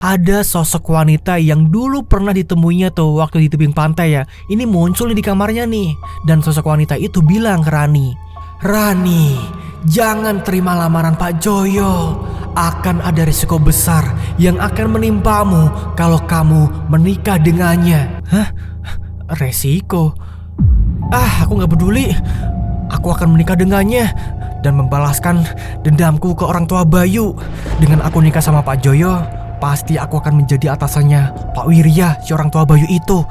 Ada sosok wanita yang dulu pernah ditemuinya tuh waktu di tebing pantai ya. Ini muncul di kamarnya nih. Dan sosok wanita itu bilang ke Rani, "Rani, jangan terima lamaran Pak Joyo. Akan ada risiko besar yang akan menimpamu kalau kamu menikah dengannya." Hah? Resiko? Aku gak peduli. Aku akan menikah dengannya dan membalaskan dendamku ke orang tua Bayu. Dengan aku nikah sama Pak Joyo, pasti aku akan menjadi atasannya Pak Wirya, si orang tua Bayu itu.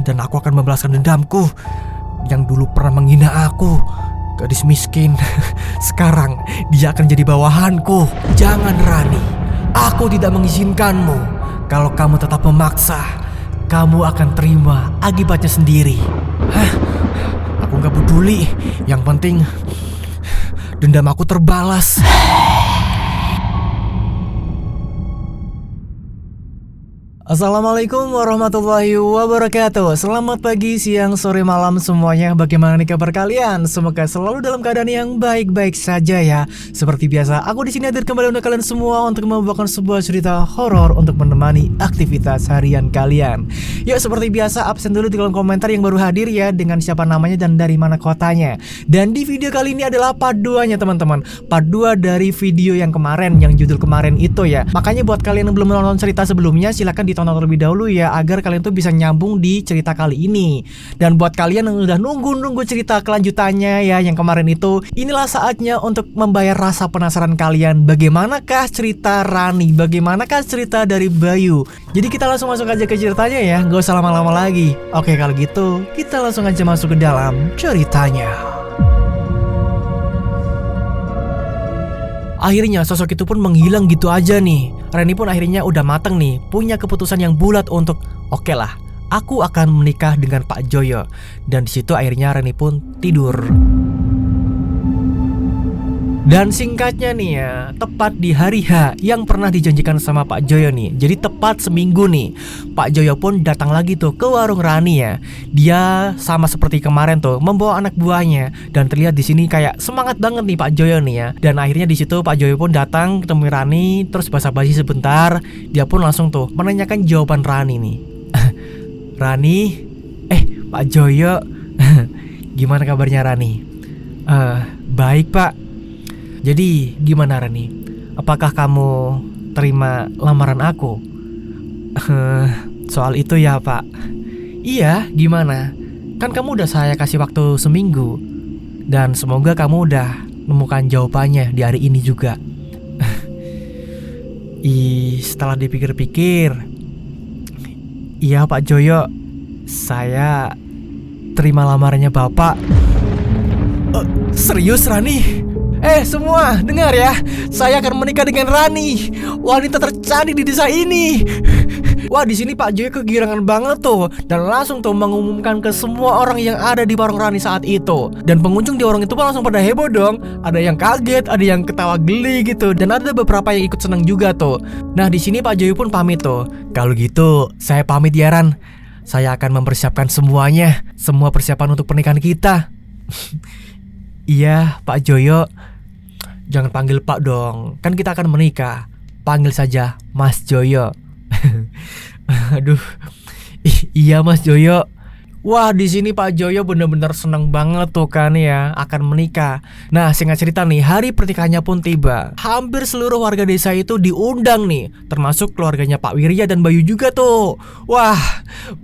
Dan aku akan membalaskan dendamku yang dulu pernah menghina aku. Gadis miskin. Sekarang dia akan jadi bawahanku. Jangan Rani, aku tidak mengizinkanmu. Kalau kamu tetap memaksa, kamu akan terima akibatnya sendiri. Aku gak peduli. Yang penting dendam aku terbalas. Assalamualaikum warahmatullahi wabarakatuh. Selamat pagi, siang, sore, malam semuanya. Bagaimana nih kabar kalian? Semoga selalu dalam keadaan yang baik-baik saja ya. Seperti biasa, aku di sini hadir kembali untuk kalian semua untuk membawakan sebuah cerita horor untuk menemani aktivitas harian kalian. Yuk, seperti biasa, absen dulu di kolom komentar yang baru hadir ya, dengan siapa namanya dan dari mana kotanya. Dan di video kali ini adalah part 2-nya teman-teman. Part 2 dari video yang kemarin, yang judul kemarin itu ya. Makanya buat kalian yang belum menonton cerita sebelumnya, silahkan ditonton terlebih dahulu ya, agar kalian tuh bisa nyambung di cerita kali ini. Dan buat kalian yang udah nunggu cerita kelanjutannya ya, yang kemarin itu, inilah saatnya untuk membayar rasa penasaran kalian. Bagaimanakah cerita Rani? Bagaimanakah cerita dari Bayu? Jadi kita langsung masuk aja ke ceritanya ya, gak usah lama-lama lagi. Oke, kalau gitu kita langsung aja masuk ke dalam ceritanya. Akhirnya sosok itu pun menghilang gitu aja nih. Rani pun akhirnya udah mateng nih, punya keputusan yang bulat untuk oke lah, aku akan menikah dengan Pak Joyo. Dan disitu akhirnya Rani pun tidur. Dan singkatnya nih ya, tepat di hari H yang pernah dijanjikan sama Pak Joyo nih. Jadi tepat seminggu nih, Pak Joyo pun datang lagi tuh ke warung Rani ya. Dia sama seperti kemarin tuh, membawa anak buahnya. Dan terlihat di sini kayak semangat banget nih Pak Joyo nih ya. Dan akhirnya di situ Pak Joyo pun datang ketemu Rani, terus basa-basi sebentar. Dia pun langsung tuh menanyakan jawaban Rani nih. Rani, Pak Joyo, gimana kabarnya Rani? Baik Pak. Jadi gimana Rani? Apakah kamu terima lamaran aku? Soal itu ya Pak. Iya, gimana? Kan kamu udah saya kasih waktu seminggu. Dan semoga kamu udah menemukan jawabannya di hari ini juga. Setelah dipikir-pikir, iya Pak Joyo, saya terima lamarannya Bapak. Serius Rani? Semua dengar ya, saya akan menikah dengan Rani, wanita tercantik di desa ini. Wah, di sini Pak Joyo kegirangan banget tuh, dan langsung tuh mengumumkan ke semua orang yang ada di warung Rani saat itu. Dan pengunjung di warung itu pun langsung pada heboh dong. Ada yang kaget, ada yang ketawa geli gitu, dan ada beberapa yang ikut senang juga tuh. Nah, di sini Pak Joyo pun pamit tuh. Kalau gitu, saya pamit ya Ran. Saya akan mempersiapkan semuanya, semua persiapan untuk pernikahan kita. Iya, Pak Joyo. Jangan panggil Pak dong, kan kita akan menikah. Panggil saja Mas Joyo. Aduh. Iya Mas Joyo. Wah, di sini Pak Joyo bener-bener seneng banget tuh kan ya, akan menikah. Nah, singkat cerita nih, hari pernikahannya pun tiba. Hampir seluruh warga desa itu diundang nih, termasuk keluarganya Pak Wirya dan Bayu juga tuh. Wah,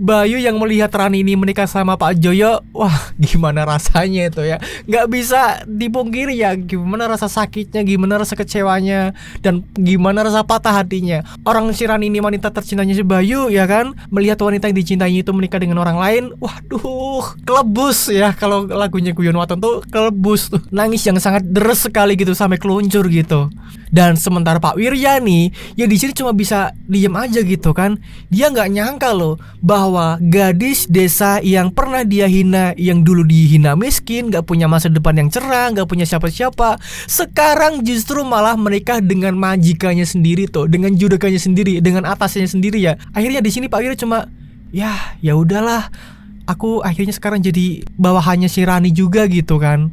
Bayu yang melihat Rani ini menikah sama Pak Joyo, wah gimana rasanya itu ya. Gak bisa dipungkiri ya, gimana rasa sakitnya, gimana rasa kecewanya, dan gimana rasa patah hatinya. Orang si Rani ini wanita tercintanya si Bayu ya kan, melihat wanita yang dicintainya itu menikah dengan orang lain. Waduh, kelebus ya, kalau lagunya Guyon Waton tuh kelebus tuh. Nangis yang sangat deres sekali gitu, sampai keluncur gitu. Dan sementara Pak Wirya nih, ya di sini cuma bisa diem aja gitu kan. Dia nggak nyangka loh bahwa gadis desa yang pernah dia hina, yang dulu dihina miskin, nggak punya masa depan yang cerah, nggak punya siapa-siapa, sekarang justru malah menikah dengan majikannya sendiri tuh, dengan juragannya sendiri, dengan atasnya sendiri ya. Akhirnya di sini Pak Wirya cuma ya udahlah. Aku akhirnya sekarang jadi bawahannya si Rani juga gitu kan.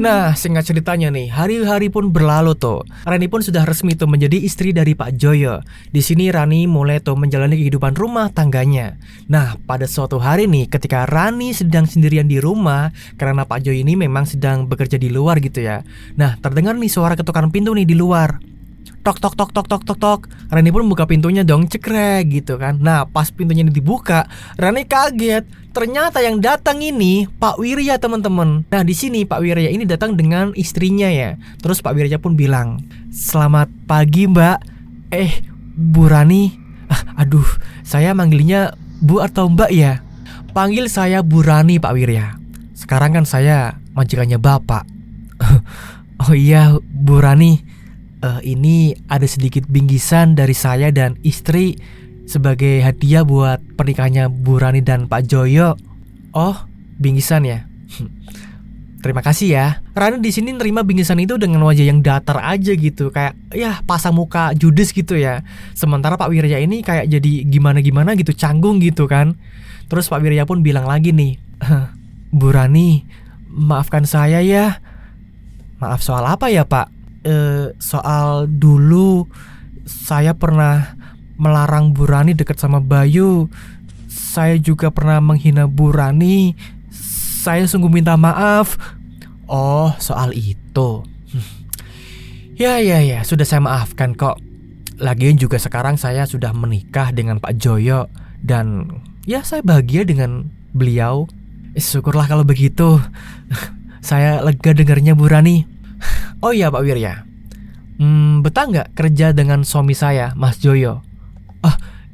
Nah, singkat ceritanya nih, hari-hari pun berlalu tuh. Rani pun sudah resmi tuh menjadi istri dari Pak Joyo. Di sini Rani mulai tuh menjalani kehidupan rumah tangganya. Nah, pada suatu hari nih, ketika Rani sedang sendirian di rumah, karena Pak Joyo ini memang sedang bekerja di luar gitu ya. Nah, terdengar nih suara ketukan pintu nih di luar. Tok tok tok tok tok tok tok. Rani pun buka pintunya dong, cekrek gitu kan. Nah, pas pintunya dibuka, Rani kaget. Ternyata yang datang ini Pak Wirya, teman-teman. Nah, di sini Pak Wirya ini datang dengan istrinya ya. Terus Pak Wirya pun bilang, "Selamat pagi, Mbak." Bu Rani. Aduh, saya manggilnya Bu atau Mbak ya? Panggil saya Bu Rani, Pak Wirya. Sekarang kan saya majikannya Bapak. Oh iya, Bu Rani. Ini ada sedikit bingkisan dari saya dan istri sebagai hadiah buat pernikahannya Bu Rani dan Pak Joyo. Oh, bingkisan ya? Terima kasih ya. Rani di sini nerima bingkisan itu dengan wajah yang datar aja gitu, kayak ya pasang muka judes gitu ya. Sementara Pak Wirya ini kayak jadi gimana-gimana gitu, canggung gitu kan. Terus Pak Wirya pun bilang lagi nih, Bu Rani, maafkan saya ya. Maaf soal apa ya, Pak? Soal dulu saya pernah melarang Bu Rani dekat sama Bayu. Saya juga pernah menghina Bu Rani. Saya sungguh minta maaf. Oh, soal itu. Ya, sudah saya maafkan kok. Lagian juga sekarang saya sudah menikah dengan Pak Joyo. Dan ya saya bahagia dengan beliau. Syukurlah kalau begitu. Saya lega dengarnya, Bu Rani. Oh iya, Pak Wirya, betah nggak kerja dengan suami saya, Mas Joyo?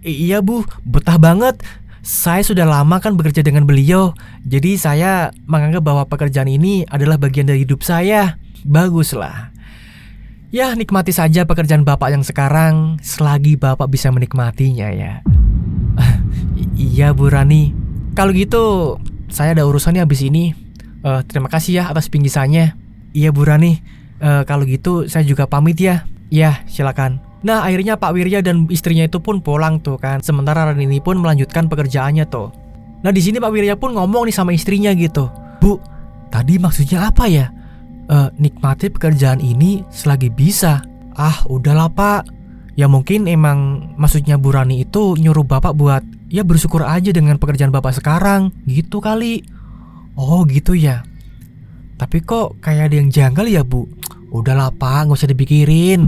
Iya Bu, betah banget. Saya sudah lama kan bekerja dengan beliau. Jadi saya menganggap bahwa pekerjaan ini adalah bagian dari hidup saya. Baguslah. Ya, nikmati saja pekerjaan Bapak yang sekarang, selagi Bapak bisa menikmatinya ya. Iya Bu Rani. Kalau gitu, saya ada urusannya habis ini. Terima kasih ya atas bingkisannya. Iya Bu Rani, kalau gitu saya juga pamit ya. Ya, silakan. Nah, akhirnya Pak Wirya dan istrinya itu pun pulang tuh kan. Sementara Rani ini pun melanjutkan pekerjaannya tuh. Nah, di sini Pak Wirya pun ngomong nih sama istrinya gitu. Bu, tadi maksudnya apa ya? Nikmati pekerjaan ini selagi bisa. Udahlah Pak. Ya mungkin emang maksudnya Bu Rani itu nyuruh Bapak buat ya bersyukur aja dengan pekerjaan Bapak sekarang. Gitu kali. Oh gitu ya. Tapi kok kayak ada yang janggal ya Bu? Udahlah Pak, gak usah dipikirin.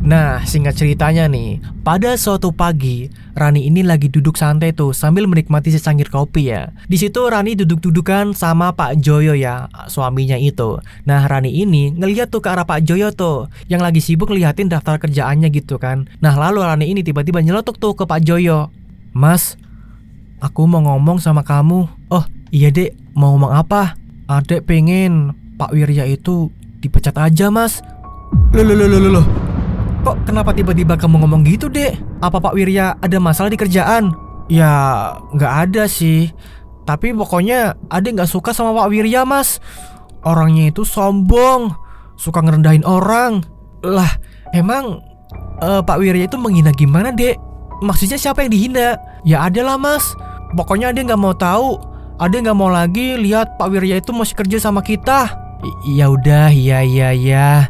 Nah, singkat ceritanya nih, pada suatu pagi Rani ini lagi duduk santai tuh sambil menikmati secangkir kopi ya. Di situ Rani duduk-dudukan sama Pak Joyo ya, suaminya itu. Nah, Rani ini ngeliat tuh ke arah Pak Joyo tuh, yang lagi sibuk ngeliatin daftar kerjaannya gitu kan. Nah, lalu Rani ini tiba-tiba nyeletuk tuh ke Pak Joyo. Mas, aku mau ngomong sama kamu. Oh iya Dek, mau ngomong apa? Adek pengen Pak Wirya itu dipecat aja Mas. Loh. Kok kenapa tiba-tiba kamu ngomong gitu Dek? Apa Pak Wirya ada masalah di kerjaan? Ya gak ada sih. Tapi pokoknya adek gak suka sama Pak Wirya Mas. Orangnya itu sombong, suka ngerendahin orang. Lah emang Pak Wirya itu menghina gimana Dek? Maksudnya siapa yang dihina? Ya ada lah Mas. Pokoknya adek gak mau tahu. Adek gak mau lagi lihat Pak Wirya itu masih kerja sama kita. Ya udah, iya.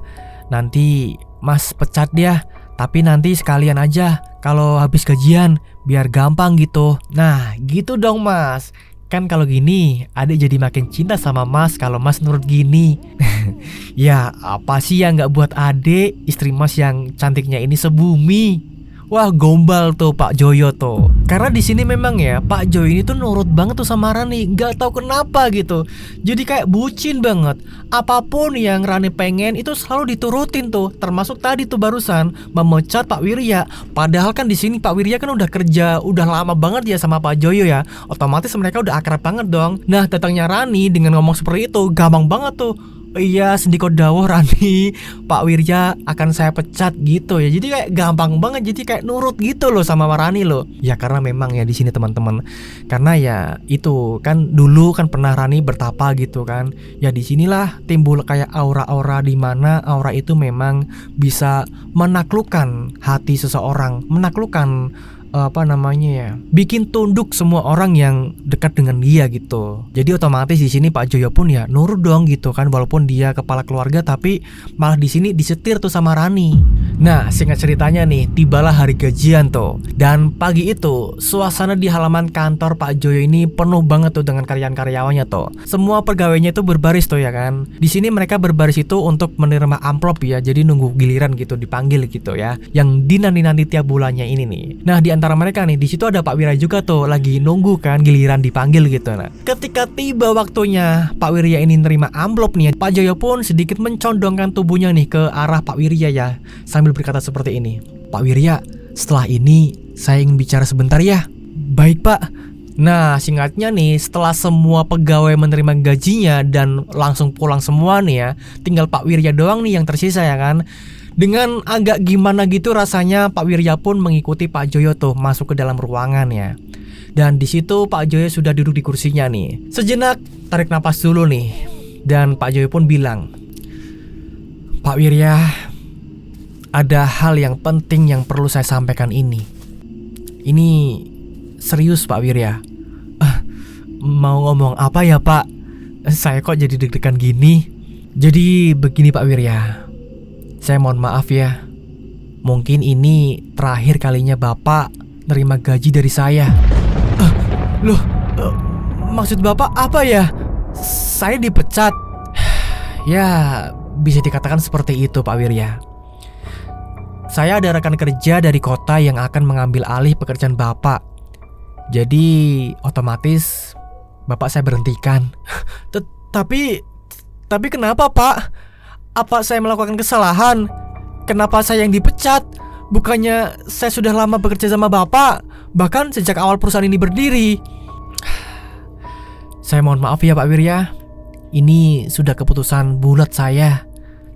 Nanti Mas pecat dia. Tapi nanti sekalian aja kalau habis gajian, biar gampang gitu. Nah gitu dong Mas. Kan kalau gini adek jadi makin cinta sama Mas kalau Mas nurut gini. Ya apa sih yang gak buat adek istri Mas yang cantiknya ini sebumi. Wah gombal tuh Pak Joyo tuh. Karena di sini memang ya Pak Joyo ini tuh nurut banget tuh sama Rani. Gak tahu kenapa gitu. Jadi kayak bucin banget. Apapun yang Rani pengen itu selalu diturutin tuh. Termasuk tadi tuh barusan memecat Pak Wirya. Padahal kan di sini Pak Wirya kan udah kerja udah lama banget ya sama Pak Joyo ya. Otomatis mereka udah akrab banget dong. Nah datangnya Rani dengan ngomong seperti itu gampang banget tuh. Iya sendiko dawuh Rani, Pak Wirya akan saya pecat gitu ya. Jadi kayak gampang banget, jadi kayak nurut gitu loh sama Rani loh. Ya karena memang ya di sini teman-teman. Karena ya itu kan dulu kan pernah Rani bertapa gitu kan. Ya di sinilah timbul kayak aura-aura di mana aura itu memang bisa menaklukkan hati seseorang, menaklukkan bikin tunduk semua orang yang dekat dengan dia gitu. Jadi otomatis di sini Pak Joyo pun ya nurut dong gitu kan, walaupun dia kepala keluarga tapi malah di sini disetir tuh sama Rani. Nah, singkat ceritanya nih, tibalah hari gajian tuh. Dan pagi itu suasana di halaman kantor Pak Joyo ini penuh banget tuh dengan karyawan-karyawannya tuh. Semua pegawainya itu berbaris tuh ya kan. Di sini mereka berbaris itu untuk menerima amplop ya. Jadi nunggu giliran gitu, dipanggil gitu ya. Yang dinanti-nanti tiap bulannya ini nih. Nah, di antara mereka nih, di situ ada Pak Wirya juga tuh, lagi nunggu kan giliran dipanggil gitu. Nah, ketika tiba waktunya Pak Wirya ini nerima amplop nih, Pak Joyo pun sedikit mencondongkan tubuhnya nih ke arah Pak Wirya ya, sambil berkata seperti ini, "Pak Wirya, setelah ini saya ingin bicara sebentar ya." "Baik Pak." Nah, singkatnya nih, setelah semua pegawai menerima gajinya dan langsung pulang semua nih ya, tinggal Pak Wirya doang nih yang tersisa ya kan. Dengan agak gimana gitu rasanya, Pak Wirya pun mengikuti Pak Joyo tuh masuk ke dalam ruangan ya. Dan di situ Pak Joyo sudah duduk di kursinya nih. Sejenak tarik napas dulu nih. Dan Pak Joyo pun bilang, "Pak Wirya, ada hal yang penting yang perlu saya sampaikan ini. Ini serius Pak Wirya." "Mau ngomong apa ya Pak? Saya kok jadi deg-degan gini." "Jadi begini Pak Wirya, saya mohon maaf ya. Mungkin ini terakhir kalinya Bapak nerima gaji dari saya." Loh, maksud Bapak apa ya? Saya dipecat?" "Ya, bisa dikatakan seperti itu Pak Wirya. Saya ada rekan kerja dari kota yang akan mengambil alih pekerjaan Bapak. Jadi otomatis Bapak saya berhentikan." Tapi kenapa Pak? Apa saya melakukan kesalahan? Kenapa saya yang dipecat? Bukannya saya sudah lama bekerja sama Bapak, bahkan sejak awal perusahaan ini berdiri." "Saya mohon maaf ya Pak Wirya. Ini sudah keputusan bulat saya.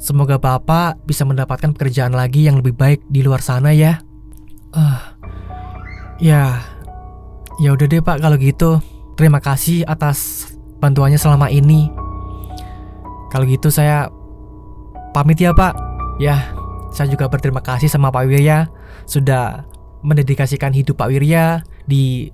Semoga Bapak bisa mendapatkan pekerjaan lagi yang lebih baik di luar sana ya." Ya udah deh Pak kalau gitu. Terima kasih atas bantuannya selama ini. Kalau gitu saya pamit ya Pak. Ya, saya juga berterima kasih sama Pak Wirya sudah mendedikasikan hidup Pak Wirya di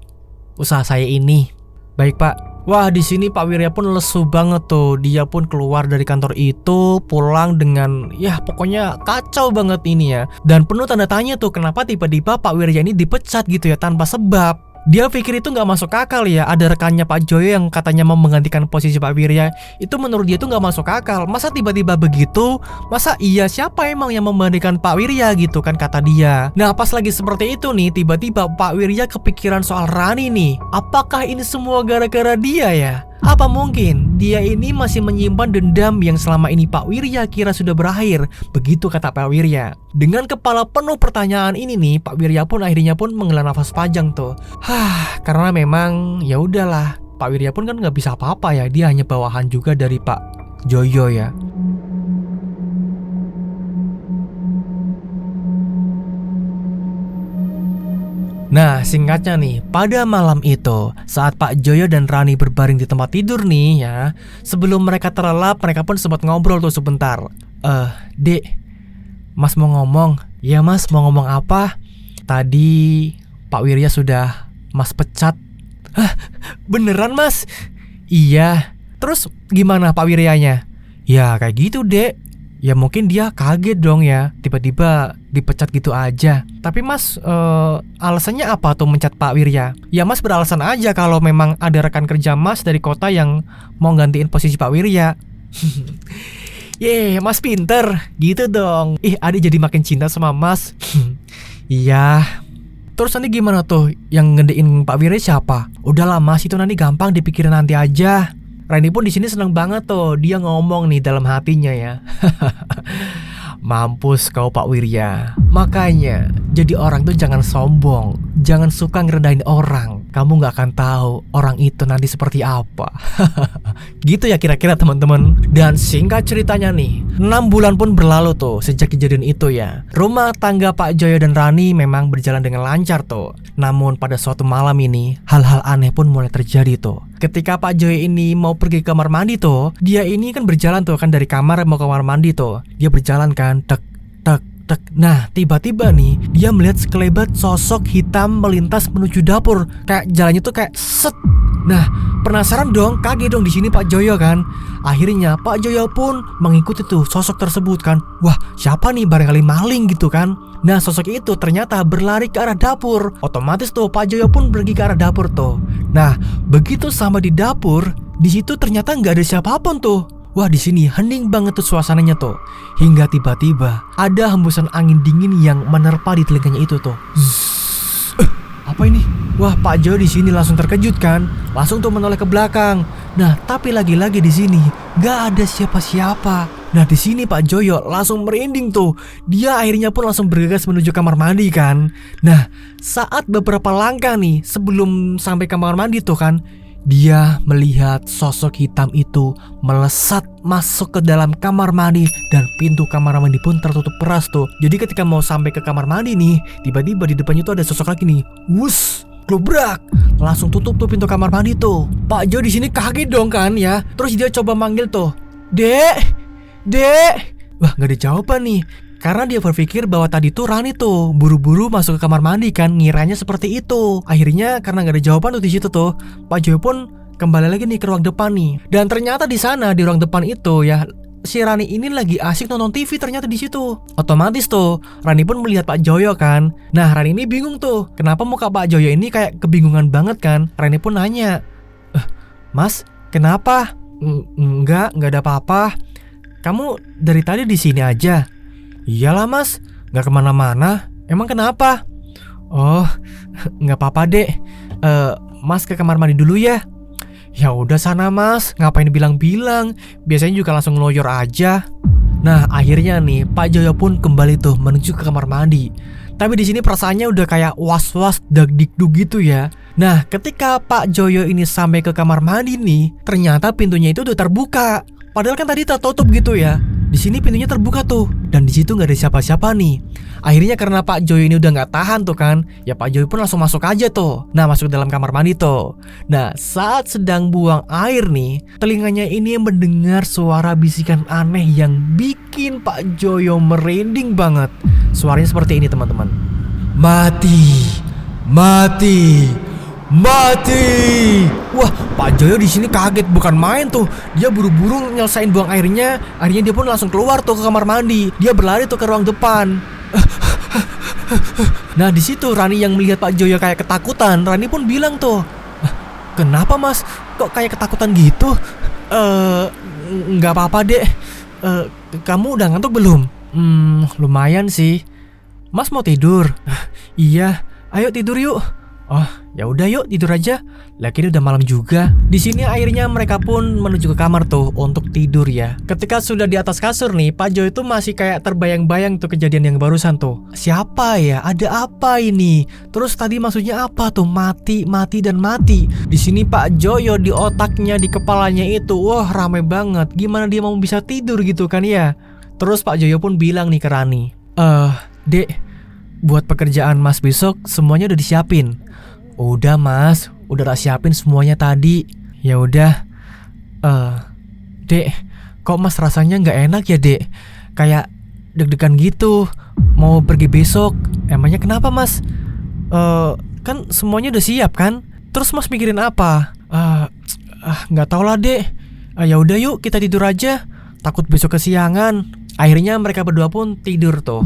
usaha saya ini." "Baik Pak." Wah, di sini Pak Wirya pun lesu banget tuh. Dia pun keluar dari kantor itu, pulang dengan ya pokoknya kacau banget ini ya. Dan penuh tanda tanya tuh, kenapa tiba-tiba Pak Wirya ini dipecat gitu ya tanpa sebab. Dia pikir itu nggak masuk akal ya. Ada rekannya Pak Joyo yang katanya mau menggantikan posisi Pak Wirya. Itu menurut dia tuh nggak masuk akal. Masa tiba-tiba begitu? Masa iya siapa emang yang menggantikan Pak Wirya gitu kan, kata dia. Nah, pas lagi seperti itu nih, tiba-tiba Pak Wirya kepikiran soal Rani nih. Apakah ini semua gara-gara dia ya? Apa mungkin dia ini masih menyimpan dendam yang selama ini Pak Wirya kira sudah berakhir? Begitu kata Pak Wirya. Dengan kepala penuh pertanyaan ini nih, Pak Wirya pun akhirnya pun menghela nafas panjang tuh. Karena memang ya udahlah, Pak Wirya pun kan nggak bisa apa-apa ya. Dia hanya bawahan juga dari Pak Joyo ya. Nah, singkatnya nih, pada malam itu saat Pak Joyo dan Rani berbaring di tempat tidur nih ya, sebelum mereka terlelap, mereka pun sempat ngobrol tuh sebentar. Dek, Mas mau ngomong." "Ya Mas, mau ngomong apa?" "Tadi Pak Wirya sudah Mas pecat." "Hah? Beneran Mas?" "Iya." "Terus gimana Pak Wiryanya?" "Ya kayak gitu Dek. Ya mungkin dia kaget dong ya, tiba-tiba dipecat gitu aja. Tapi Mas, alasannya apa tuh mencat Pak Wirya?" "Ya Mas beralasan aja kalau memang ada rekan kerja Mas dari kota yang mau gantiin posisi Pak Wirya." "Yeay, Mas pinter." "Gitu dong. Ih, adik jadi makin cinta sama Mas." "Iya." "Terus nanti gimana tuh yang ngedein Pak Wirya siapa?" "Udahlah Mas, itu nanti gampang dipikirin nanti aja." Rani pun di sini seneng banget tuh. Dia ngomong nih dalam hatinya ya. "Mampus kau Pak Wirya. Makanya jadi orang tuh jangan sombong, jangan suka ngerendahin orang. Kamu gak akan tahu orang itu nanti seperti apa." Gitu ya kira-kira teman-teman. Dan singkat ceritanya nih, 6 bulan pun berlalu tuh sejak kejadian itu ya. Rumah tangga Pak Joyo dan Rani memang berjalan dengan lancar tuh. Namun pada suatu malam ini, hal-hal aneh pun mulai terjadi tuh. Ketika Pak Joyo ini mau pergi ke kamar mandi tuh, dia ini kan berjalan tuh kan dari kamar mau ke kamar mandi tuh. Dia berjalan kan, tek tek Nah, tiba-tiba nih dia melihat sekelebat sosok hitam melintas menuju dapur. Kayak jalannya tuh kayak set. Nah, penasaran dong, kaget dong di sini Pak Joyo kan. Akhirnya Pak Joyo pun mengikuti tuh sosok tersebut kan. Wah, siapa nih, barangkali maling gitu kan. Nah, sosok itu ternyata berlari ke arah dapur. Otomatis tuh Pak Joyo pun pergi ke arah dapur tuh. Nah, begitu sampai di dapur, di situ ternyata nggak ada siapapun tuh. Wah, di sini hening banget tuh suasananya tuh. Hingga tiba-tiba ada hembusan angin dingin yang menerpa di telinganya itu tuh. Apa ini? Wah, Pak Joyo di sini langsung terkejut kan. Langsung tuh menoleh ke belakang. Nah, tapi lagi-lagi di sini gak ada siapa-siapa. Nah, di sini Pak Joyo langsung merinding tuh. Dia akhirnya pun langsung bergegas menuju kamar mandi kan. Nah, saat beberapa langkah nih sebelum sampai kamar mandi tuh kan, dia melihat sosok hitam itu melesat masuk ke dalam kamar mandi dan pintu kamar mandi pun tertutup keras tuh. Jadi ketika mau sampai ke kamar mandi nih, tiba-tiba di depannya tuh ada sosok lagi nih. Wus, globrak, langsung tutup tuh pintu kamar mandi tuh. Pak Jo di sini kaget dong kan ya. Terus dia coba manggil tuh, Dek, Dek. Wah, nggak ada jawaban nih. Karena dia berpikir bahwa tadi tuh Rani tuh buru-buru masuk ke kamar mandi kan, ngiranya seperti itu. Akhirnya karena nggak ada jawaban tuh di situ tuh, Pak Joyo pun kembali lagi nih ke ruang depan nih. Dan ternyata di sana di ruang depan itu ya, si Rani ini lagi asik nonton TV ternyata di situ. Otomatis tuh Rani pun melihat Pak Joyo kan. Nah, Rani ini bingung tuh, kenapa muka Pak Joyo ini kayak kebingungan banget kan. Rani pun nanya, Mas, kenapa? Enggak ada apa-apa. Kamu dari tadi di sini aja? Iyalah Mas, gak kemana-mana. Emang kenapa? Oh, gak apa-apa dek. Mas ke kamar mandi dulu ya. Ya udah sana Mas, ngapain bilang-bilang? Biasanya juga langsung ngeloyor aja. Nah, akhirnya nih Pak Joyo pun kembali tuh menuju ke kamar mandi. Tapi di sini perasaannya udah kayak was-was dag-dikduk gitu ya. Nah, ketika Pak Joyo ini sampai ke kamar mandi nih, ternyata pintunya itu udah terbuka. Padahal kan tadi tertutup gitu ya. Di sini pintunya terbuka tuh, dan di situ nggak ada siapa-siapa nih. Akhirnya karena Pak Joyo ini udah nggak tahan tuh kan, ya Pak Joyo pun langsung masuk aja tuh. Nah, masuk ke dalam kamar mandi tuh. Nah, saat sedang buang air nih, telinganya ini mendengar suara bisikan aneh yang bikin Pak Joyo merinding banget. Suaranya seperti ini teman-teman. Mati, mati, mati. Wah, Pak Joyo di sini kaget bukan main tuh. Dia buru-buru nyelesain buang airnya. Akhirnya dia pun langsung keluar tuh ke kamar mandi. Dia berlari tuh ke ruang depan. Nah, di situ Rani yang melihat Pak Joyo kayak ketakutan. Rani pun bilang tuh, kenapa Mas? Kok kayak ketakutan gitu? Nggak apa-apa dek. Kamu udah ngantuk belum? Lumayan sih. Mas mau tidur? Iya. Ayo tidur yuk. Oh, ya udah yuk tidur aja. Lagi udah malam juga. Di sini akhirnya mereka pun menuju ke kamar tuh untuk tidur ya. Ketika sudah di atas kasur nih, Pak Joyo itu masih kayak terbayang-bayang tuh kejadian yang barusan tuh. Siapa ya? Ada apa ini? Terus tadi maksudnya apa tuh? Mati, mati dan mati. Di sini Pak Joyo di otaknya, di kepalanya itu, wah rame banget. Gimana dia mau bisa tidur gitu kan ya? Terus Pak Joyo pun bilang nih ke Rani, Dek, buat pekerjaan Mas besok semuanya udah disiapin. Udah Mas, udah tak siapin semuanya tadi. Ya udah. Dek, kok Mas rasanya nggak enak ya Dek? Kayak deg-degan gitu. Mau pergi besok. Emangnya kenapa Mas? Kan semuanya udah siap kan? Terus Mas mikirin apa? Nggak tahu lah Dek. Ya udah yuk kita tidur aja. Takut besok kesiangan. Akhirnya mereka berdua pun tidur tuh.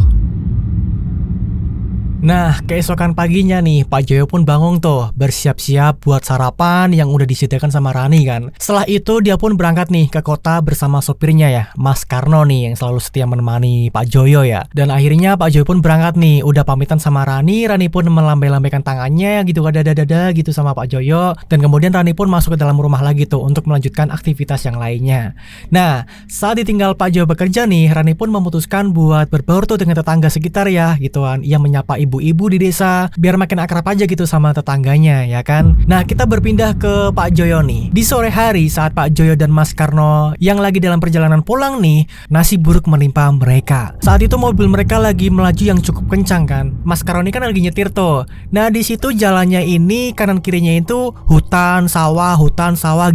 Nah, keesokan paginya nih, Pak Joyo pun bangun tuh, bersiap-siap buat sarapan yang udah disediakan sama Rani kan. Setelah itu dia pun berangkat nih ke kota bersama sopirnya ya, Mas Karno nih yang selalu setia menemani Pak Joyo ya. Dan akhirnya Pak Joyo pun berangkat nih, udah pamitan sama Rani pun melambai-lambaikan tangannya gitu, dada-dada gitu sama Pak Joyo. Dan kemudian Rani pun masuk ke dalam rumah lagi tuh untuk melanjutkan aktivitas yang lainnya. Nah, saat ditinggal Pak Joyo bekerja nih, Rani pun memutuskan buat berbaur tuh dengan tetangga sekitar ya, gitu kan. Ia menyapa ibu ibu-ibu di desa biar makin akrab aja gitu sama tetangganya ya kan. Nah kita berpindah ke Pak Joyo nih. Di sore hari saat Pak Joyo dan Mas Karno yang lagi dalam perjalanan pulang nih, nasib buruk menimpa mereka. Saat itu mobil mereka lagi melaju yang cukup kencang kan. Mas Karno ini kan lagi nyetir tuh. Nah di situ jalannya ini kanan kirinya itu hutan sawah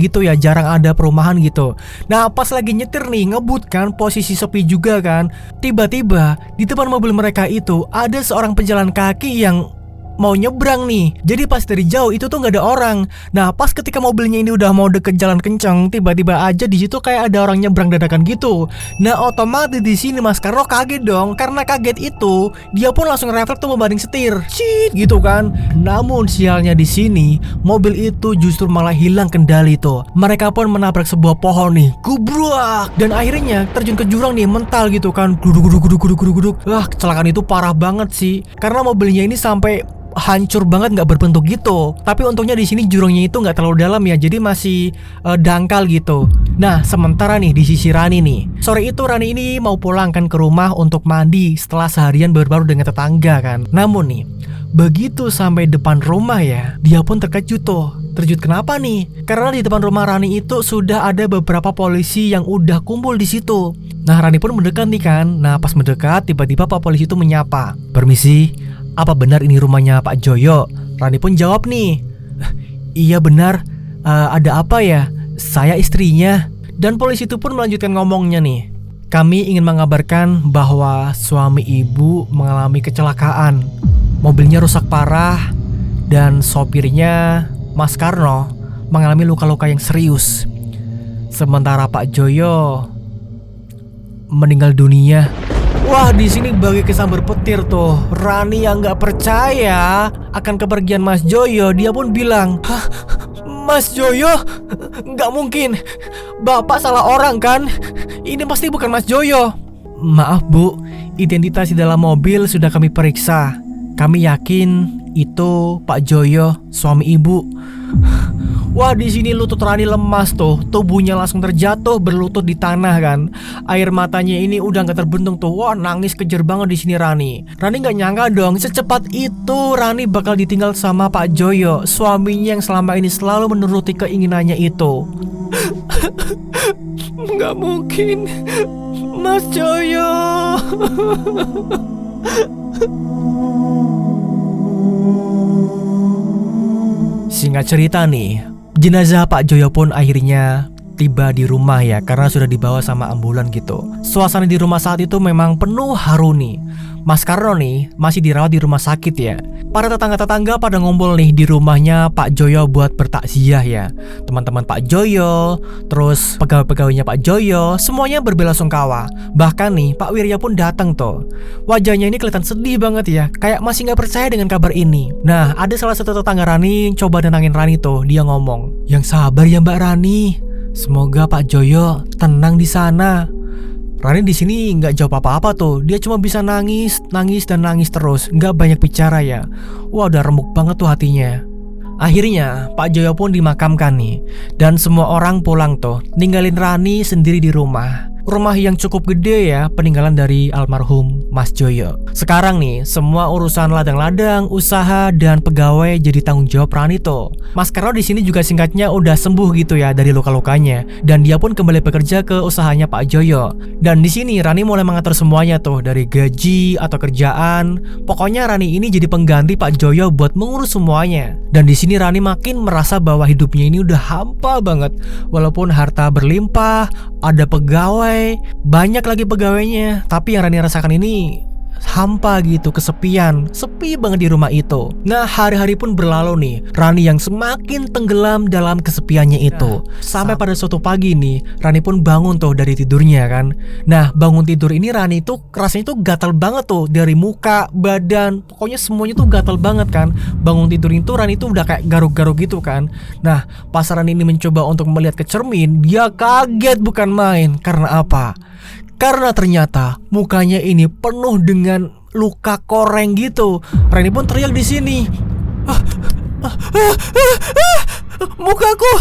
gitu ya, jarang ada perumahan gitu. Nah pas lagi nyetir nih ngebut kan, posisi sepi juga kan. Tiba-tiba di depan mobil mereka itu ada seorang pejalan kaki yang mau nyebrang nih. Jadi pas dari jauh itu tuh nggak ada orang. Nah pas ketika mobilnya ini udah mau deket jalan kencang, tiba-tiba aja di situ kayak ada orang nyebrang dadakan gitu. Nah otomatis di sini Mas Karno kaget dong. Karena kaget itu dia pun langsung refleks tuh membanding setir, shit gitu kan. Namun sialnya di sini mobil itu justru malah hilang kendali tuh. Mereka pun menabrak sebuah pohon nih, gubrak, dan akhirnya terjun ke jurang nih mental gitu kan. Guduk. Wah kecelakaan itu parah banget sih. Karena mobilnya ini sampai hancur banget, nggak berbentuk gitu. Tapi untungnya di sini jurangnya itu nggak terlalu dalam ya, jadi masih dangkal gitu. Nah sementara nih di sisi Rani nih, sore itu Rani ini mau pulang kan ke rumah untuk mandi setelah seharian berbaur dengan tetangga kan. Namun nih begitu sampai depan rumah ya, dia pun terkejut tuh. Terkejut kenapa nih? Karena di depan rumah Rani itu sudah ada beberapa polisi yang udah kumpul di situ. Nah Rani pun mendekat nih kan. Nah pas mendekat tiba-tiba Pak Polisi itu menyapa, "Permisi, apa benar ini rumahnya Pak Joyo?" Rani pun jawab nih, "Iya benar, ada apa ya? Saya istrinya." Dan polisi itu pun melanjutkan ngomongnya nih, "Kami ingin mengabarkan bahwa suami ibu mengalami kecelakaan. Mobilnya rusak parah dan sopirnya Mas Karno mengalami luka-luka yang serius. Sementara Pak Joyo meninggal dunia." Wah di sini bagi kesambar petir tuh. Rani yang nggak percaya akan kepergian Mas Joyo, dia pun bilang, "Hah, Mas Joyo? Nggak mungkin. Bapak salah orang kan? Ini pasti bukan Mas Joyo." "Maaf Bu, identitas di dalam mobil sudah kami periksa. Kami yakin itu Pak Joyo, suami Ibu." Wah di sini lutut Rani lemas tuh, tubuhnya langsung terjatuh berlutut di tanah kan. Air matanya ini udah nggak terbendung tuh. Wah nangis kejer banget di sini Rani. Rani nggak nyangka dong secepat itu Rani bakal ditinggal sama Pak Joyo, suaminya yang selama ini selalu menuruti keinginannya itu. Nggak mungkin, Mas Joyo. Singkat cerita nih, jenazah Pak Joyo pun akhirnya tiba di rumah ya, karena sudah dibawa sama ambulan gitu. Suasana di rumah saat itu memang penuh haru nih. Mas Karno nih masih dirawat di rumah sakit ya. Para tetangga-tetangga pada ngumpul nih di rumahnya Pak Joyo buat bertakziah ya. Teman-teman Pak Joyo, terus pegawai-pegawainya Pak Joyo, semuanya berbelasungkawa. Bahkan nih Pak Wirya pun datang tuh. Wajahnya ini kelihatan sedih banget ya, kayak masih nggak percaya dengan kabar ini. Nah ada salah satu tetangga Rani coba nenangin Rani tuh. Dia ngomong, "Yang sabar ya Mbak Rani. Semoga Pak Joyo tenang di sana." Rani di sini nggak jawab apa-apa tuh. Dia cuma bisa nangis terus, nggak banyak bicara ya. Wah udah remuk banget tuh hatinya. Akhirnya Pak Joyo pun dimakamkan nih, dan semua orang pulang tuh, ninggalin Rani sendiri di rumah. Rumah yang cukup gede ya, peninggalan dari almarhum Mas Joyo. Sekarang nih, semua urusan ladang-ladang, usaha, dan pegawai jadi tanggung jawab Rani tuh. Mas Karno di sini juga singkatnya udah sembuh gitu ya dari luka-lukanya, dan dia pun kembali bekerja ke usahanya Pak Joyo. Dan di sini Rani mulai mengatur semuanya tuh, dari gaji atau kerjaan. Pokoknya Rani ini jadi pengganti Pak Joyo buat mengurus semuanya. Dan di sini Rani makin merasa bahwa hidupnya ini udah hampa banget. Walaupun harta berlimpah, ada pegawai, banyak lagi pegawainya, tapi yang Rani rasakan ini hampa gitu, kesepian, sepi banget di rumah itu. Nah hari-hari pun berlalu nih, Rani yang semakin tenggelam dalam kesepiannya itu. Sampai pada suatu pagi nih, Rani pun bangun tuh dari tidurnya kan. Nah bangun tidur ini Rani tuh rasanya tuh gatal banget tuh, dari muka, badan, pokoknya semuanya tuh gatal banget kan. Bangun tidur itu Rani tuh udah kayak garuk-garuk gitu kan. Nah pas Rani ini mencoba untuk melihat ke cermin, dia kaget bukan main. Karena apa? Karena ternyata mukanya ini penuh dengan luka koreng gitu. Rani pun teriak di sini, "Mukaku,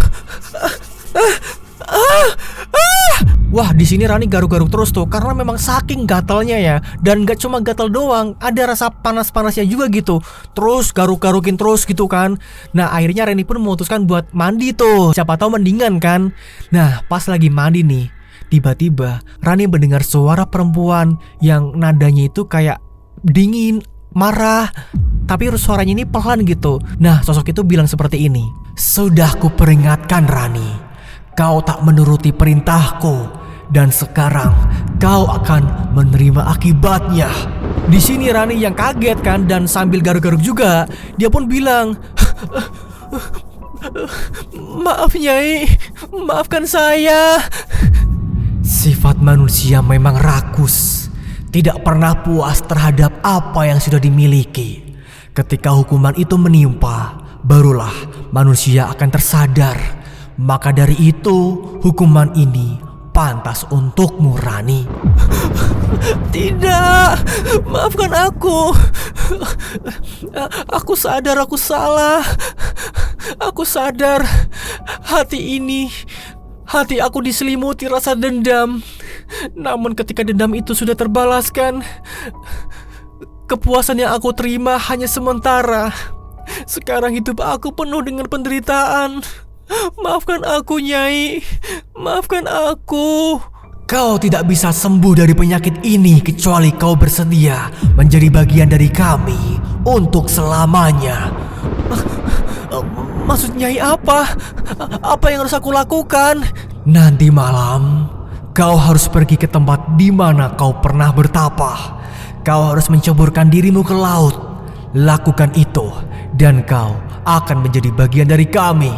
Wah, di sini Rani garuk-garuk terus tuh karena memang saking gatalnya ya. Dan gak cuma gatal doang, ada rasa panas-panasnya juga gitu. Terus garuk-garukin terus gitu kan. Nah, akhirnya Rani pun memutuskan buat mandi tuh. Siapa tahu mendingan kan. Nah, pas lagi mandi nih, tiba-tiba Rani mendengar suara perempuan yang nadanya itu kayak dingin, marah, tapi suaranya ini pelan gitu. Nah, sosok itu bilang seperti ini. Sudah kuperingatkan Rani, kau tak menuruti perintahku. Dan sekarang kau akan menerima akibatnya. Di sini Rani yang kaget kan dan sambil garuk-garuk juga. Dia pun bilang, maaf Nyai, maafkan saya. Sifat manusia memang rakus, tidak pernah puas terhadap apa yang sudah dimiliki. Ketika hukuman itu menimpa, barulah manusia akan tersadar. Maka dari itu, hukuman ini pantas untukmu, Rani. Tidak, maafkan aku. Aku sadar aku salah. Aku sadar hati aku diselimuti rasa dendam. Namun ketika dendam itu sudah terbalaskan, kepuasan yang aku terima hanya sementara. Sekarang hidup aku penuh dengan penderitaan. Maafkan aku, Nyai. Maafkan aku. Kau tidak bisa sembuh dari penyakit ini kecuali kau bersedia menjadi bagian dari kami untuk selamanya. Maksud Nyai apa? Apa yang harus aku lakukan? Nanti malam kau harus pergi ke tempat di mana kau pernah bertapa. Kau harus menceburkan dirimu ke laut. Lakukan itu dan kau akan menjadi bagian dari kami.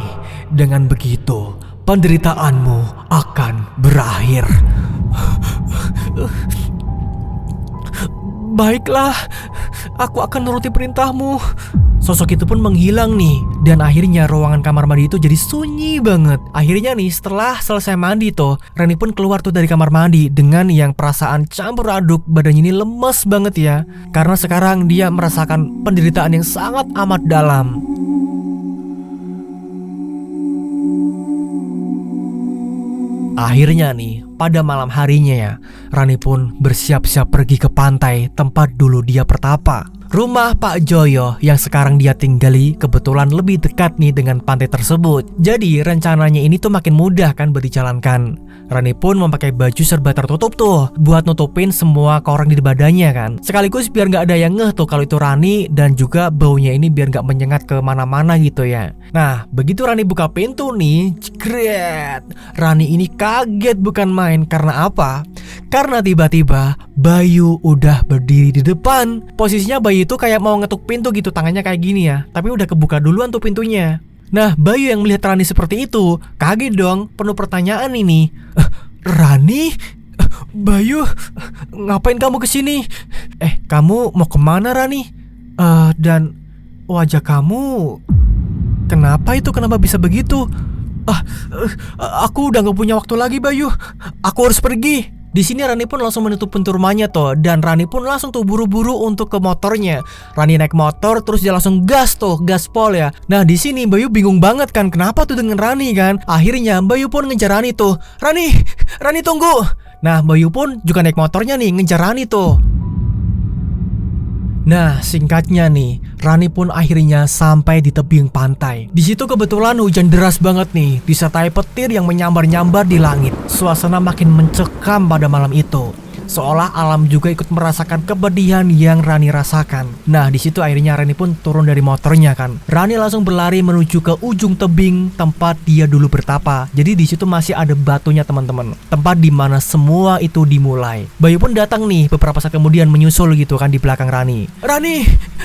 Dengan begitu, penderitaanmu akan berakhir. Baiklah, aku akan nuruti perintahmu. Sosok itu pun menghilang nih. Dan akhirnya ruangan kamar mandi itu jadi sunyi banget. Akhirnya nih setelah selesai mandi tuh, Rani pun keluar tuh dari kamar mandi dengan yang perasaan campur aduk. Badannya ini lemes banget ya, karena sekarang dia merasakan penderitaan yang sangat amat dalam. Akhirnya nih, pada malam harinya ya, Rani pun bersiap-siap pergi ke pantai tempat dulu dia bertapa. Rumah Pak Joyo yang sekarang dia tinggali kebetulan lebih dekat nih dengan pantai tersebut. Jadi rencananya ini tuh makin mudah kan buat dijalankan. Rani pun memakai baju serba tertutup tuh buat nutupin semua koran di badannya kan. Sekaligus biar nggak ada yang ngeh tuh kalau itu Rani, dan juga baunya ini biar nggak menyengat ke mana-mana gitu ya. Nah, begitu Rani buka pintu nih, jekret. Rani ini kaget bukan main. Karena apa? Karena tiba-tiba Bayu udah berdiri di depan. Posisinya Bayu itu kayak mau ngetuk pintu gitu, tangannya kayak gini ya, tapi udah kebuka duluan tuh pintunya. Nah, Bayu yang melihat Rani seperti itu kaget dong, penuh pertanyaan ini. Rani? Bayu, ngapain kamu kesini? Kamu mau kemana Rani? Dan wajah kamu kenapa itu? Kenapa bisa begitu? Aku udah gak punya waktu lagi Bayu. Aku harus pergi. Di sini Rani pun langsung menutup pintu rumahnya tuh, dan Rani pun langsung tuh buru-buru untuk ke motornya. Rani naik motor terus dia langsung gas tuh, gaspol ya. Nah, di sini Bayu bingung banget kan, kenapa tuh dengan Rani kan? Akhirnya Bayu pun ngejar Rani tuh. Rani tunggu. Nah, Bayu pun juga naik motornya nih ngejar Rani tuh. Nah, singkatnya nih, Rani pun akhirnya sampai di tebing pantai. Di situ kebetulan hujan deras banget nih, disertai petir yang menyambar-nyambar di langit. Suasana makin mencekam pada malam itu. Seolah alam juga ikut merasakan kepedihan yang Rani rasakan. Nah, di situ akhirnya Rani pun turun dari motornya kan. Rani langsung berlari menuju ke ujung tebing tempat dia dulu bertapa. Jadi di situ masih ada batunya teman-teman. Tempat di mana semua itu dimulai. Bayu pun datang nih beberapa saat kemudian menyusul gitu kan di belakang Rani.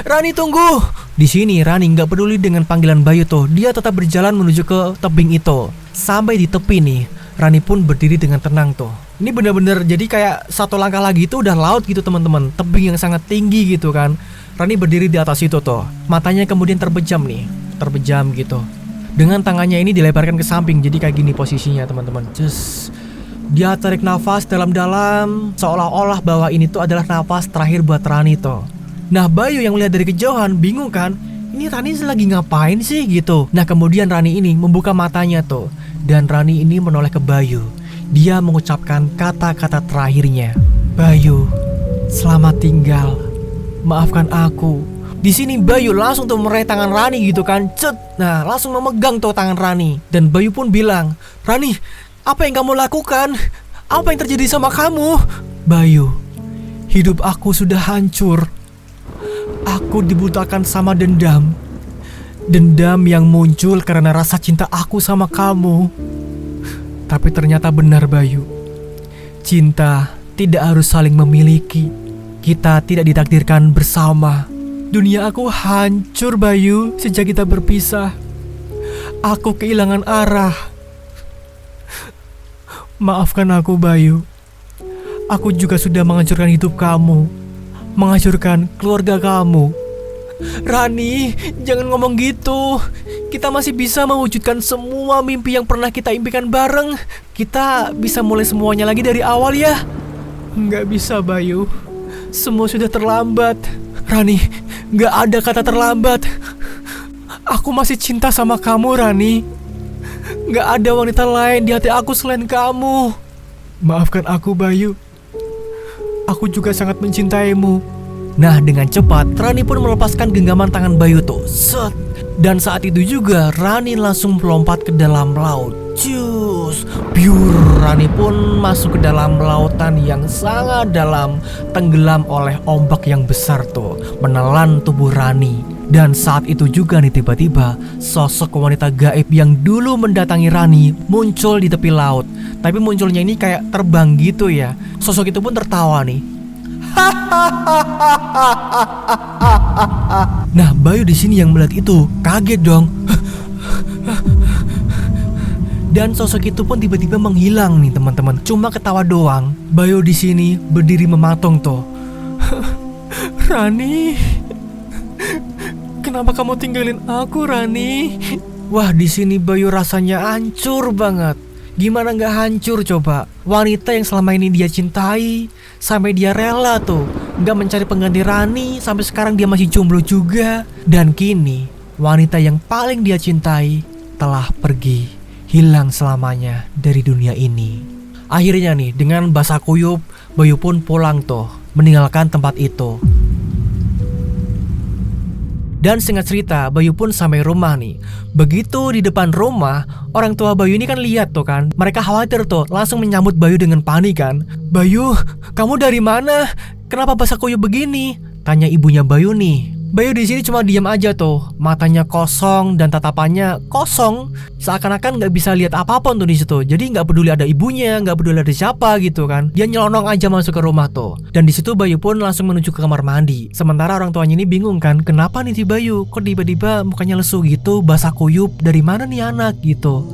Rani tunggu. Di sini Rani nggak peduli dengan panggilan Bayu tuh. Dia tetap berjalan menuju ke tebing itu. Sampai di tepi nih, Rani pun berdiri dengan tenang tuh. Ini bener-bener jadi kayak satu langkah lagi itu udah laut gitu teman-teman. Tebing yang sangat tinggi gitu kan. Rani berdiri di atas itu tuh. Matanya kemudian terbejam nih. Terbejam gitu. Dengan tangannya ini dilebarkan ke samping. Jadi kayak gini posisinya teman-teman. Dia tarik nafas dalam-dalam. Seolah-olah bahwa ini tuh adalah nafas terakhir buat Rani tuh. Nah, Bayu yang melihat dari kejauhan bingung kan. Ini Rani lagi ngapain sih gitu. Nah, kemudian Rani ini membuka matanya tuh. Dan Rani ini menoleh ke Bayu. Dia mengucapkan kata-kata terakhirnya. Bayu, selamat tinggal. Maafkan aku. Di sini Bayu langsung tuh meraih tangan Rani gitu kan. Cet. Nah, langsung memegang tuh tangan Rani. Dan Bayu pun bilang, Rani, apa yang kamu lakukan? Apa yang terjadi sama kamu? Bayu, hidup aku sudah hancur. Aku dibutakan sama dendam. Dendam yang muncul karena rasa cinta aku sama kamu. Tapi ternyata benar Bayu. Cinta tidak harus saling memiliki. Kita tidak ditakdirkan bersama. Dunia aku hancur Bayu sejak kita berpisah. Aku kehilangan arah. Maafkan aku Bayu. Aku juga sudah menghancurkan hidup kamu, menghancurkan keluarga kamu. Rani, jangan ngomong gitu. Kita masih bisa mewujudkan semua mimpi yang pernah kita impikan bareng. Kita bisa mulai semuanya lagi dari awal ya. Nggak bisa Bayu. Semua sudah terlambat. Rani, nggak ada kata terlambat. Aku masih cinta sama kamu Rani. Nggak ada wanita lain di hati aku selain kamu. Maafkan aku Bayu. Aku juga sangat mencintaimu. Nah, dengan cepat Rani pun melepaskan genggaman tangan Bayu tuh. Set. Dan saat itu juga Rani langsung melompat ke dalam laut. Cus. Biur. Rani pun masuk ke dalam lautan yang sangat dalam, tenggelam oleh ombak yang besar tuh, menelan tubuh Rani. Dan saat itu juga nih tiba-tiba sosok wanita gaib yang dulu mendatangi Rani muncul di tepi laut. Tapi munculnya ini kayak terbang gitu ya. Sosok itu pun tertawa nih. Nah, Bayu di sini yang melihat itu kaget dong. Dan sosok itu pun tiba-tiba menghilang nih teman-teman. Cuma ketawa doang. Bayu di sini berdiri mematung tuh. Rani, kenapa kamu tinggalin aku Rani? Wah, di sini Bayu rasanya hancur banget. Gimana nggak hancur coba? Wanita yang selama ini dia cintai, sampai dia rela tuh nggak mencari pengganti Rani, sampai sekarang dia masih jomblo juga. Dan kini wanita yang paling dia cintai telah pergi, hilang selamanya dari dunia ini. Akhirnya nih dengan basah kuyup, Bayu pun pulang tuh, meninggalkan tempat itu. Dan singkat cerita, Bayu pun sampai rumah nih. Begitu di depan rumah, orang tua Bayu ini kan lihat tuh kan. Mereka khawatir tuh, langsung menyambut Bayu dengan panik kan. Bayu, kamu dari mana? Kenapa basah kuyup begini? Tanya ibunya Bayu nih. Bayu di sini cuma diam aja tuh, matanya kosong dan tatapannya kosong, seakan-akan nggak bisa lihat apa-apa tuh di situ. Jadi nggak peduli ada ibunya, nggak peduli ada siapa gitu kan. Dia nyelonong aja masuk ke rumah tuh. Dan di situ Bayu pun langsung menuju ke kamar mandi. Sementara orang tuanya ini bingung kan, kenapa nih si Bayu? Kok tiba-tiba mukanya lesu gitu, basah kuyup? Dari mana nih anak gitu?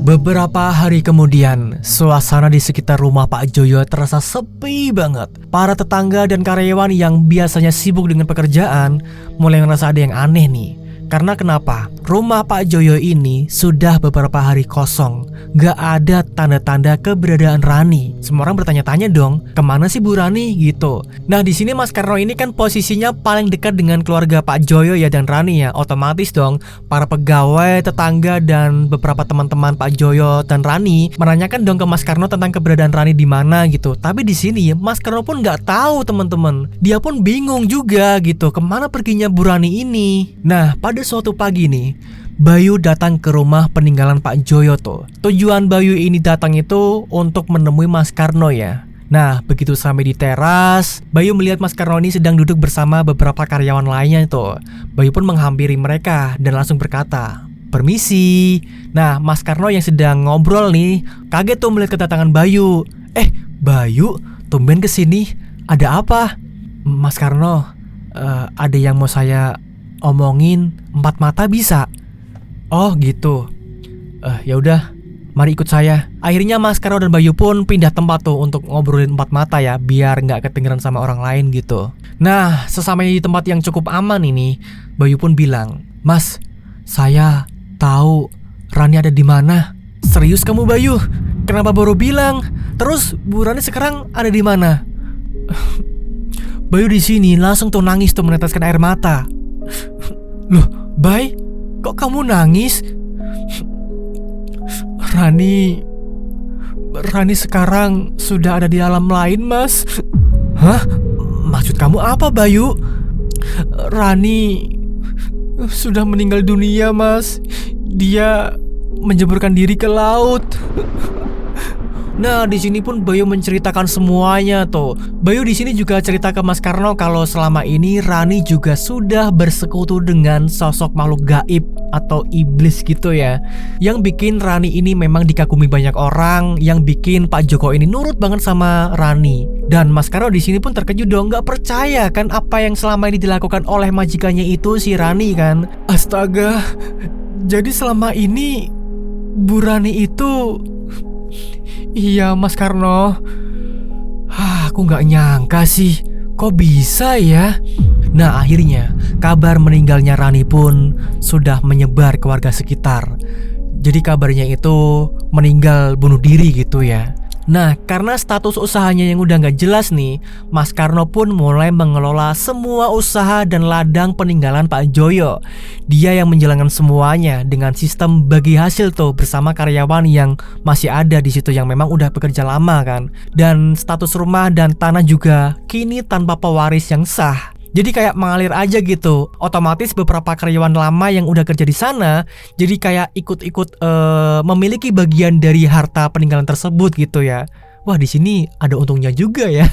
Beberapa hari kemudian, suasana di sekitar rumah Pak Joyo terasa sepi banget. Para tetangga dan karyawan yang biasanya sibuk dengan pekerjaan mulai ngerasa ada yang aneh nih. Karena kenapa? Rumah Pak Joyo ini sudah beberapa hari kosong. Gak ada tanda-tanda keberadaan Rani. Semua orang bertanya-tanya dong, kemana sih Bu Rani gitu. Nah di sini Mas Karno ini kan posisinya paling dekat dengan keluarga Pak Joyo ya dan Rani ya. Otomatis dong para pegawai, tetangga dan beberapa teman-teman Pak Joyo dan Rani menanyakan dong ke Mas Karno tentang keberadaan Rani di mana gitu. Tapi di sini Mas Karno pun nggak tahu teman-teman. Dia pun bingung juga gitu, kemana perginya Bu Rani ini. Nah pada suatu pagi nih, Bayu datang ke rumah peninggalan Pak Joyo tuh. Tujuan Bayu ini datang itu untuk menemui Mas Karno ya. Nah begitu sampai di teras, Bayu melihat Mas Karno ini sedang duduk bersama beberapa karyawan lainnya tuh. Bayu pun menghampiri mereka dan langsung berkata, "Permisi." Nah Mas Karno yang sedang ngobrol nih kaget tuh melihat kedatangan Bayu. Bayu, tumben kesini. Ada apa? Mas Karno, ada yang mau saya omongin 4 mata bisa? Oh gitu. Ya udah, mari ikut saya. Akhirnya Mas Karno dan Bayu pun pindah tempat tuh untuk ngobrolin 4 mata ya, biar nggak kedengeran sama orang lain gitu. Nah, sesamanya di tempat yang cukup aman ini, Bayu pun bilang, "Mas, saya tahu Rani ada di mana." "Serius kamu Bayu? Kenapa baru bilang? Terus Bu Rani sekarang ada di mana?" Bayu di sini langsung tuh nangis tuh meneteskan air mata. Loh, Bay, kok kamu nangis? Rani sekarang sudah ada di alam lain, Mas. Hah? Maksud kamu apa, Bayu? Rani sudah meninggal dunia, Mas. Dia menjeburkan diri ke laut. Nah, di sini pun Bayu menceritakan semuanya tuh. Bayu di sini juga cerita ke Mas Karno kalau selama ini Rani juga sudah bersekutu dengan sosok makhluk gaib atau iblis gitu ya. Yang bikin Rani ini memang dikagumi banyak orang, yang bikin Pak Joko ini nurut banget sama Rani. Dan Mas Karno di sini pun terkejut dong, nggak percaya kan apa yang selama ini dilakukan oleh majikannya itu si Rani kan. Astaga, jadi selama ini Bu Rani itu... Iya, Mas Karno. Aku nggak nyangka sih, kok bisa ya? Nah, akhirnya kabar meninggalnya Rani pun sudah menyebar ke warga sekitar. Jadi kabarnya itu meninggal bunuh diri gitu ya. Nah, karena status usahanya yang udah nggak jelas nih, Mas Karno pun mulai mengelola semua usaha dan ladang peninggalan Pak Joyo. Dia yang menjalankan semuanya dengan sistem bagi hasil tuh bersama karyawan yang masih ada di situ yang memang udah bekerja lama kan. Dan status rumah dan tanah juga kini tanpa pewaris yang sah. Jadi kayak mengalir aja gitu. Otomatis beberapa karyawan lama yang udah kerja di sana jadi kayak ikut-ikut memiliki bagian dari harta peninggalan tersebut gitu ya. Wah, di sini ada untungnya juga ya.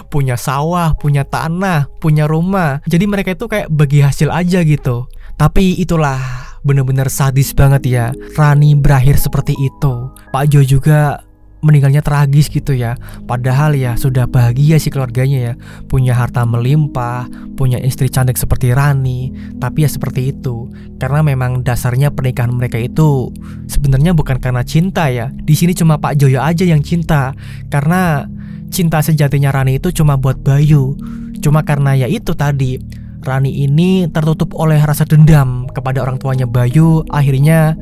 Punya sawah, punya tanah, punya rumah. Jadi mereka itu kayak bagi hasil aja gitu. Tapi itulah bener-bener sadis banget ya. Rani berakhir seperti itu. Pak Jo juga meninggalnya tragis gitu ya. Padahal ya sudah bahagia sih keluarganya ya, punya harta melimpah, punya istri cantik seperti Rani. Tapi ya seperti itu, karena memang dasarnya pernikahan mereka itu sebenarnya bukan karena cinta ya. Di sini cuma Pak Joyo aja yang cinta, karena cinta sejatinya Rani itu cuma buat Bayu. Cuma karena ya itu tadi, Rani ini tertutup oleh rasa dendam kepada orang tuanya Bayu. Akhirnya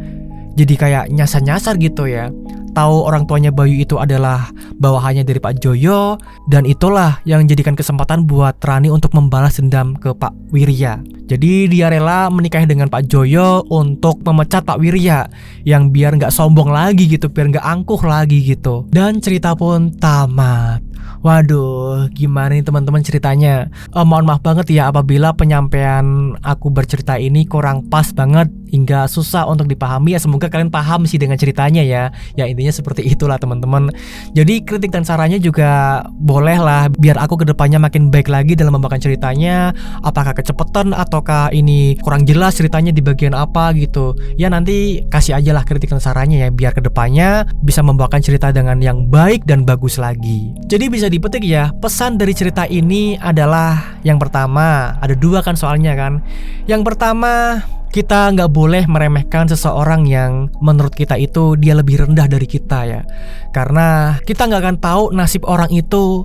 jadi kayak nyasar-nyasar gitu ya. Tahu orang tuanya Bayu itu adalah bawahannya dari Pak Joyo, dan itulah yang jadikan kesempatan buat Rani untuk membalas dendam ke Pak Wirya. Jadi dia rela menikah dengan Pak Joyo untuk memecat Pak Wirya, yang biar nggak sombong lagi gitu, biar nggak angkuh lagi gitu. Dan cerita pun tamat. Waduh, gimana nih teman-teman ceritanya? Mohon maaf banget ya apabila penyampaian aku bercerita ini kurang pas banget hingga susah untuk dipahami ya. Semoga kalian paham sih dengan ceritanya ya. Ya intinya seperti itulah teman-teman. Jadi kritik dan sarannya juga boleh lah, biar aku kedepannya makin baik lagi dalam membawakan ceritanya. Apakah kecepatan ataukah ini kurang jelas ceritanya di bagian apa gitu. Ya nanti kasih aja lah kritik dan sarannya ya, biar kedepannya bisa membawakan cerita dengan yang baik dan bagus lagi. Jadi bisa dipetik ya, pesan dari cerita ini adalah yang pertama, ada dua kan soalnya kan. Yang pertama, kita nggak boleh meremehkan seseorang yang menurut kita itu dia lebih rendah dari kita ya. Karena kita nggak akan tahu nasib orang itu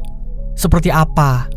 seperti apa.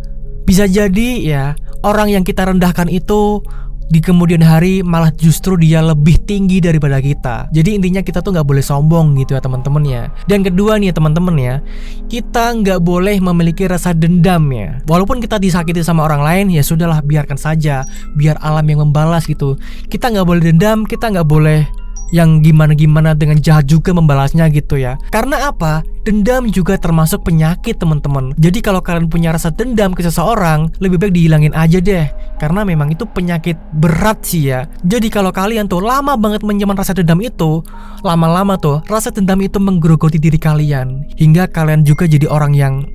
Bisa jadi ya, orang yang kita rendahkan itu di kemudian hari malah justru dia lebih tinggi daripada kita. Jadi intinya kita tuh nggak boleh sombong gitu ya teman-teman ya. Dan kedua nih ya teman-teman ya, kita nggak boleh memiliki rasa dendam ya. Walaupun kita disakiti sama orang lain, ya sudahlah, biarkan saja, biar alam yang membalas gitu. Kita nggak boleh dendam, kita nggak boleh yang gimana-gimana dengan jahat juga membalasnya gitu ya. Karena apa? Dendam juga termasuk penyakit teman-teman. Jadi kalau kalian punya rasa dendam ke seseorang, lebih baik dihilangin aja deh. Karena memang itu penyakit berat sih ya. Jadi kalau kalian tuh lama banget menyimpan rasa dendam itu, lama-lama tuh rasa dendam itu menggerogoti diri kalian, hingga kalian juga jadi orang yang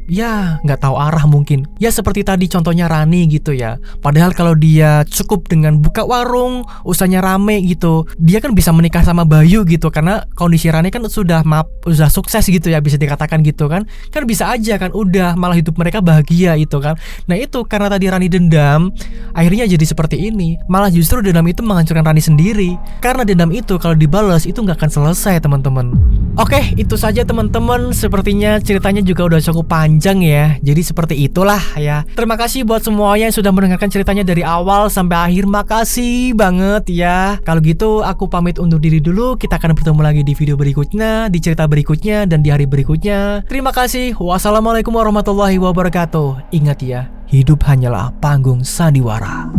ya nggak tahu arah mungkin. Ya seperti tadi contohnya Rani gitu ya. Padahal kalau dia cukup dengan buka warung, usahanya rame gitu, dia kan bisa menikah sama Bayu gitu. Karena kondisi Rani kan sudah sukses gitu ya, bisa dikatakan gitu kan. Kan bisa aja kan, udah malah hidup mereka bahagia itu kan. Nah itu karena tadi Rani dendam, akhirnya jadi seperti ini. Malah justru dendam itu menghancurkan Rani sendiri. Karena dendam itu kalau dibalas itu nggak akan selesai teman-teman. Oke, itu saja teman-teman. Sepertinya ceritanya juga udah cukup panjang ya. Jadi seperti itulah ya. Terima kasih buat semuanya yang sudah mendengarkan ceritanya dari awal sampai akhir. Makasih banget ya. Kalau gitu aku pamit undur diri dulu. Kita akan bertemu lagi di video berikutnya, di cerita berikutnya, dan di hari berikutnya. Terima kasih. Wassalamualaikum warahmatullahi wabarakatuh. Ingat ya, hidup hanyalah panggung sandiwara.